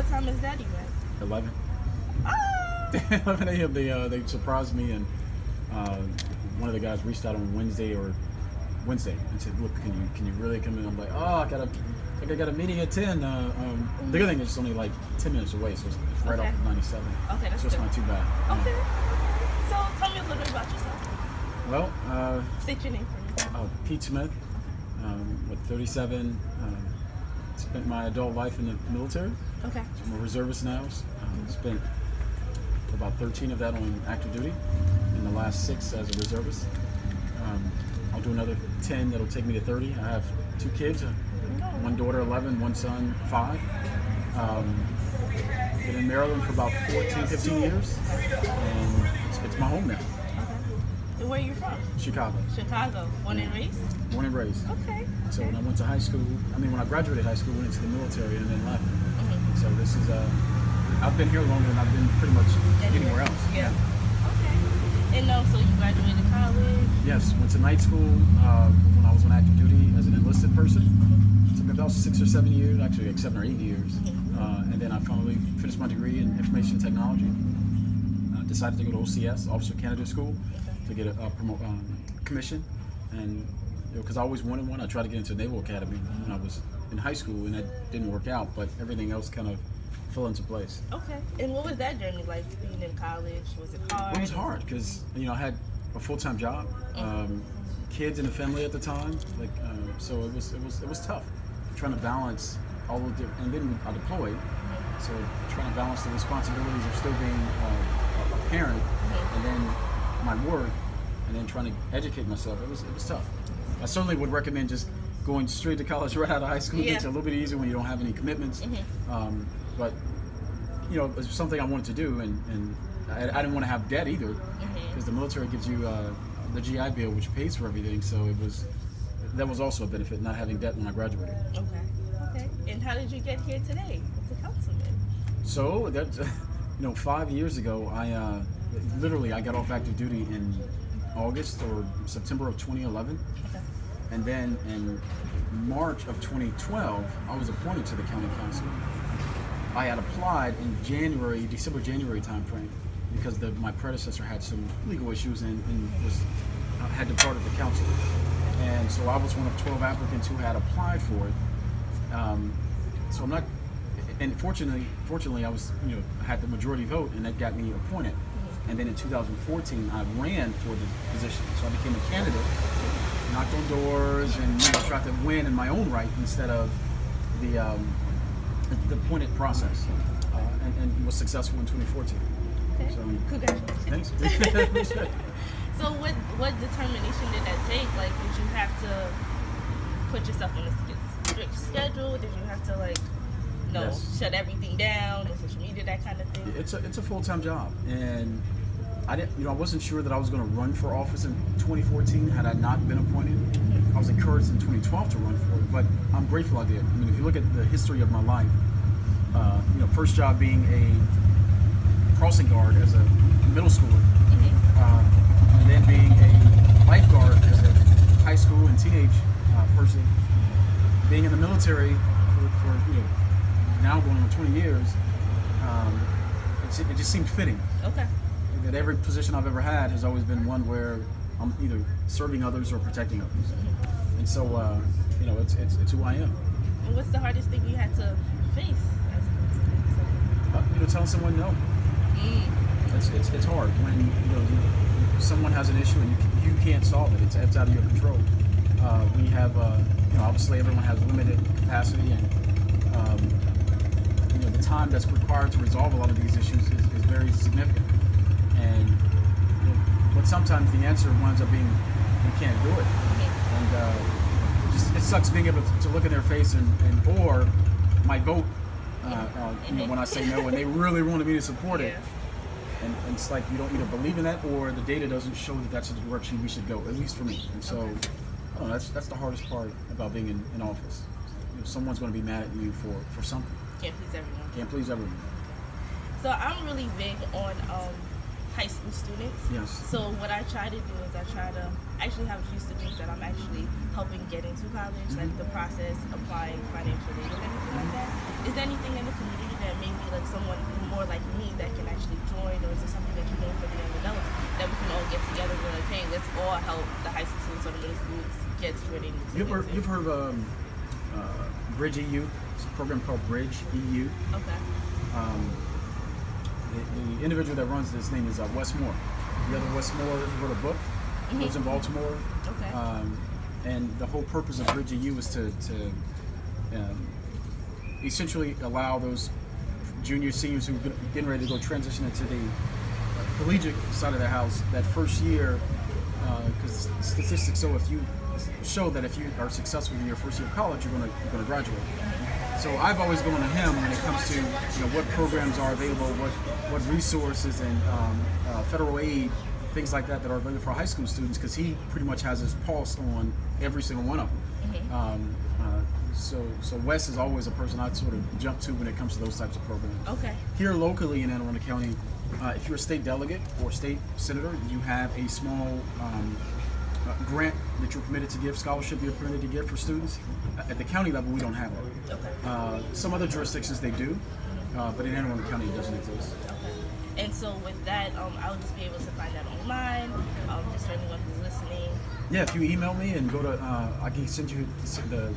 time is that event? 11. Ah! 11 a.m. They surprised me, and one of the guys reached out on Wednesday and said, "Look, can you really come in?" I'm like, "Oh, I got a meeting at 10." The good thing is it's only like 10 minutes away, so it's right off of 97. Okay, that's so it's good. not too bad. Okay. So tell me a little bit about yourself. Well, State your name for me. Pete Smith, 37. Spent my adult life in the military. Okay. So I'm a reservist now. Spent about 13 of that on active duty, and the last 6 as a reservist. I'll do another 10 that'll take me to 30. I have 2 kids, one daughter 11, one son 5. Been in Maryland for about 14, 15 years, and it's my home now. Okay. And where are you from? Chicago. Chicago. Born and raised? Born and raised. Okay. So when I went to high school, when I graduated high school, went into the military and then left. Mm-hmm. So this is I've been here longer than I've been pretty much anywhere else. Yeah. Okay. And so you graduated college? Yes, went to night school when I was on active duty as an enlisted person. It took me about 6 or 7 years, actually like 7 or 8 years. And then I finally finished my degree in information technology. Decided to go to OCS, Officer Candidate School, to get a commission. And because I always wanted one, I tried to get into Naval Academy when I was in high school, and that didn't work out, but everything else kind of fell into place. Okay. And what was that journey like, being in college? Was it hard? It was hard because I had a full-time job, kids and a family at the time, so it was tough trying to balance all of the, and then I deployed, so trying to balance the responsibilities of still being a parent, and then my work, and then trying to educate myself. It was tough. I certainly would recommend just going straight to college right out of high school. It's a little bit easier when you don't have any commitments. But it's something I wanted to do, and I didn't want to have debt either, because the military gives you the GI Bill, which pays for everything. So that was also a benefit, not having debt when I graduated. Okay. And how did you get here today as a councilman? So that 5 years ago, I got off active duty in August or September of 2011. Okay. And then in March of 2012, I was appointed to the county council. I had applied in December, January timeframe, because my predecessor had some legal issues and had departed the council. And so I was one of 12 applicants who had applied for it. So I'm not, and fortunately I was, had the majority vote, and that got me appointed. And then in 2014, I ran for the position. So I became a candidate, knocked on doors, and tried to win in my own right instead of the appointed process, and was successful in 2014. Okay. So, congratulations. Thanks. So what determination did that take? Like, did you have to put yourself on a strict schedule? Did you have to Yes. shut everything down on social media, that kind of thing? It's a full-time job, and I wasn't sure that I was going to run for office in 2014 had I not been appointed. I was encouraged in 2012 to run for it, but I'm grateful I did. If you look at the history of my life, first job being a crossing guard as a middle schooler, and then being a lifeguard as a high school and teenage person, being in the military for now going on 20 years, it just seemed fitting. Okay. That every position I've ever had has always been one where I'm either serving others or protecting others. And so, it's who I am. And what's the hardest thing you had to face as a councilman? Telling someone no. It's hard when someone has an issue and you can't solve it. It's out of your control. We have obviously everyone has limited capacity, and the time that's required to resolve a lot of these issues is very significant. And but sometimes the answer winds up being you can't do it, and it sucks being able to look in their face and or my vote when I say no and they really wanted me to support it, and it's like you don't either believe in that or the data doesn't show that that's the direction we should go, at least for me. And so I don't know, that's the hardest part about being in office. Someone's going to be mad at you for something. Can't please everyone. Can't please everyone. So I'm really big on high school students. Yes. So what I try to do is I try to actually have a few students that I'm actually helping get into college, like the process, applying financial aid and everything like that. Is there anything in the community that maybe like someone more like me that can actually join, or is there something that you're doing for the young adults that we can all get together and be like, hey, let's all help the high school students or the middle schools get to where they need to get to? You've heard of Bridge EU? It's a program called Bridge EU. Okay. The individual that runs this name is Wes Moore. The other Wes Moore wrote a book. Lives in Baltimore. Okay. And the whole purpose of Bridge EU is to essentially allow those junior seniors who are getting ready to go transition into the collegiate side of the house that first year, because statistics show that if you are successful in your first year of college, you're going to graduate. So I've always gone to him when it comes to what programs are available, what resources and federal aid, things like that are available for high school students, because he pretty much has his pulse on every single one of them. So Wes is always a person I'd sort of jump to when it comes to those types of programs. Okay. Here locally in Anne Arundel County, if you're a state delegate or state senator, you have a small grant that you're permitted to give, scholarship you're permitted to give for students. At the county level, we don't have that. Okay. Some other jurisdictions they do, but in Anne Arundel County it doesn't exist. Okay. And so with that, I'll just be able to find that online, just for anyone who's listening. Yeah, if you email me and go to, I can send you the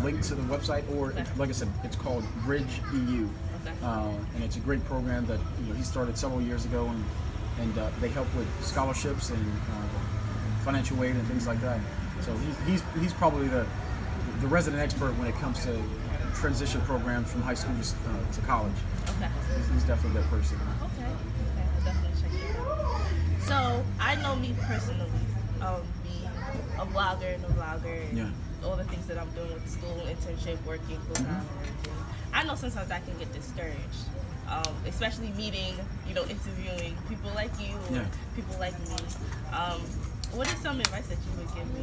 link to the website, or like I said, it's called Bridge EU. Okay. And it's a great program that he started several years ago, and they help with scholarships and financial aid and things like that. So he's probably the resident expert when it comes to transition programs from high school to college. Okay. He's definitely that person. Okay. I'll definitely check it out. So I know me personally, being a vlogger and a vlogger, and all the things that I'm doing with school, internship, working full time. I know sometimes I can get discouraged, especially meeting, interviewing people like you or people like me. What is some advice that you would give me?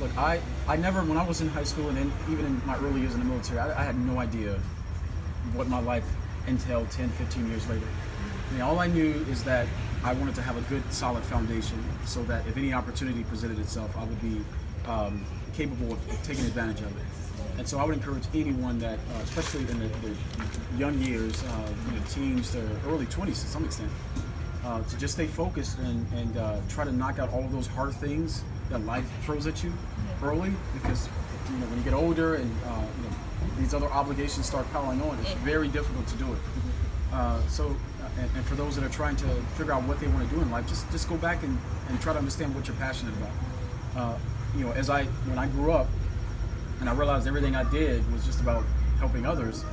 Look, I never, when I was in high school and then even in my early years in the military, I had no idea what my life entailed 10, 15 years later. All I knew is that I wanted to have a good, solid foundation so that if any opportunity presented itself, I would be capable of taking advantage of it. And so I would encourage anyone that, especially in the young years, teens to early 20s to some extent, to just stay focused and try to knock out all of those hard things that life throws at you early, because when you get older and these other obligations start piling on, it's very difficult to do it. And for those that are trying to figure out what they want to do in life, just go back and try to understand what you're passionate about. When I grew up and I realized everything I did was just about helping others,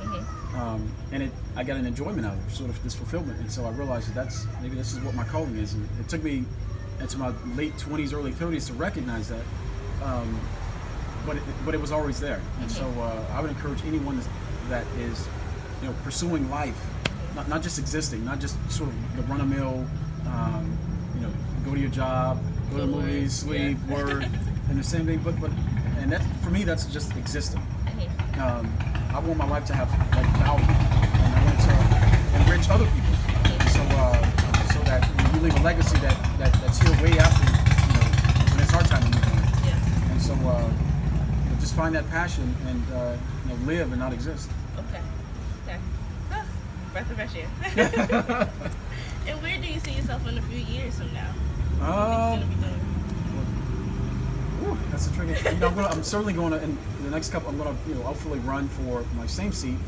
and I got an enjoyment out of it, sort of this fulfillment. And so I realized that maybe this is what my calling is. And it took me into my late 20s, early 30s to recognize that, but it was always there. And so I would encourage anyone that is pursuing life, not just existing, not just sort of the run-of-mill, go to your job, go to the movies, sleep, work, and the same thing. But and that, for me, that's just existing. I want my life to have value, and I want to enrich other people. So that we leave a legacy that's here way after when it's our time to move on. And so just find that passion and live and not exist. Okay. Breath of fresh air. And where do you see yourself in a few years from now? That's a tricky. I'm certainly going to, in the next couple, I'm going to hopefully run for my same seat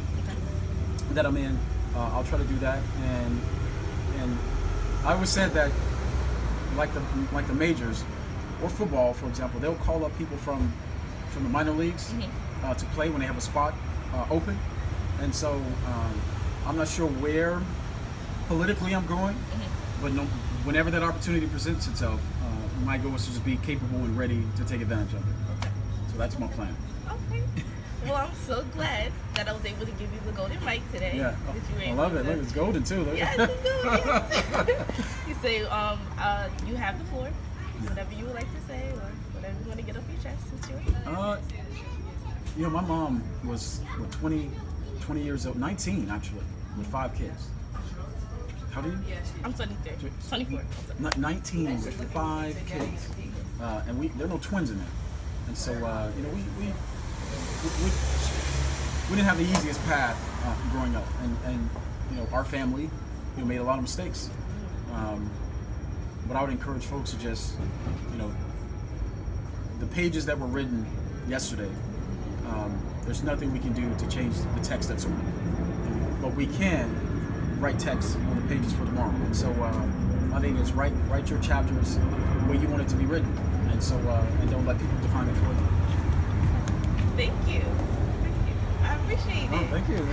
that I'm in. I'll try to do that, and I always said that like the majors or football, for example, they'll call up people from the minor leagues to play when they have a spot open, and so I'm not sure where politically I'm going, but whenever that opportunity presents itself, my goal is to just be capable and ready to take advantage of it. Okay. So that's my plan. Okay. Well, I'm so glad that I was able to give you the golden mic today. Yeah, I love it. Look, it's golden too. Look. Yes, it's golden. You say, you have the floor. Whatever you would like to say, or whatever you want to get off your chest, it's yours. My mom was 20 years old, 19 actually, with 5 kids. How do you? I'm 23. 24. 19, 5 kids, and there are no twins in there, and so we didn't have the easiest path growing up, and our family made a lot of mistakes, but I would encourage folks to just the pages that were written yesterday. There's nothing we can do to change the text that's on, but we can write text on the pages for tomorrow. And so I think it's write your chapters the way you want it to be written, and so and don't let people define it for you. Thank you. I appreciate it. Oh, thank you.